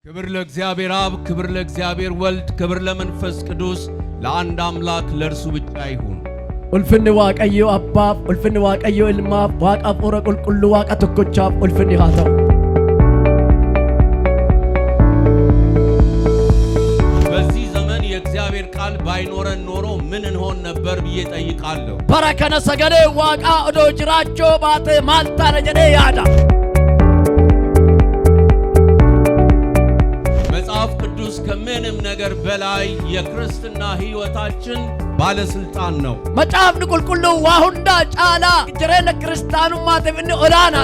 ክብር ለእግዚአብሔር አብ፣ ክብር ለእግዚአብሔር ወልድ፣ ክብር ለመንፈስ ቅዱስ ለአንድ አምላክ ለእርሱ ብቻ ይሁን። ኡልፍኒ ዋቀዮ አባፍ ኡልፍኒ ዋቀዮ ኢልማፍ ዋቃፍ ኦረ ቁልቁሉ ዋቃ ተኮቻፍ ኡልፍኒ ሃታው። በዚህ ዘመን የእግዚአብሔር ቃል ባይኖረን ኖሮ ምን እንሆን ነበር ብዬ ጠይቃለሁ። በረከነ ሰገሌ ዋቃ ኦዶ ጅራቾ ባቴ ማልታ ለጀዴ ያዳ መጽሐፍ ቅዱስ ከምንም ነገር በላይ የክርስትና ሕይወታችን ባለስልጣን ነው። መጽሐፍ ቁልቁሉ ዋሁንዳ ጫላ ጅሬለ ክርስቲያኑ ማተብን ኦላና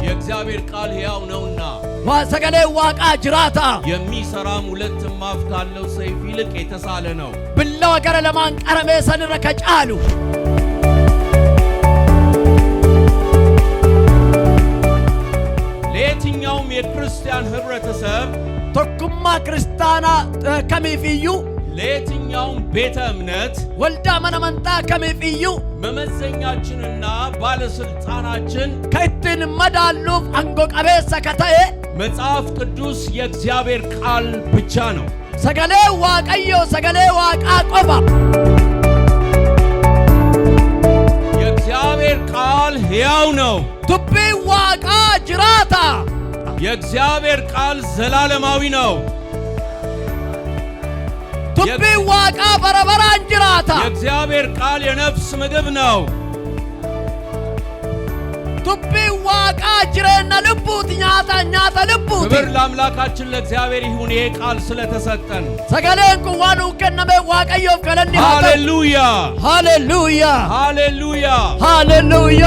የእግዚአብሔር ቃል ሕያው ነውና ዋሰገሌ ዋቃ ጅራታ የሚሰራም ሁለትም አፍ ካለው ሰይፍ ይልቅ የተሳለ ነው። ብለው ገረ ለማንቀረሜ ሰንረከ ጫሉ ለየትኛውም የክርስቲያን ህብረተሰብ ተኩማ ክርስቲያና ከሚፍዩ ለየትኛውም ቤተ እምነት ወልዳ መነመንታ ከሚፍዩ መመዘኛችንና ባለስልጣናችን ከእትን መዳሉፍ አንጎ ቀቤሰ ከተኤ መጽሐፍ ቅዱስ የእግዚአብሔር ቃል ብቻ ነው። ሰገሌ ዋቀዮ ሰገሌ ዋቃ ቆፋ የእግዚአብሔር ቃል ሕያው ነው። ቱቢ ዋቃ ጅራታ የእግዚአብሔር ቃል ዘላለማዊ ነው። ቱቢ ዋቃ በረበራን ጅራታ የእግዚአብሔር ቃል የነፍስ ምግብ ነው። ቱቢ ዋቃ ጅሬና ልቡት ኛታ ልቡት። ክብር ለአምላካችን ለእግዚአብሔር ይሁን ይሄ ቃል ስለተሰጠን። ሰገሌን ኩዋኑ ከነመ ዋቀዮፍ ከለኒ ሃሌሉያ ሃሌሉያ ሃሌሉያ ሃሌሉያ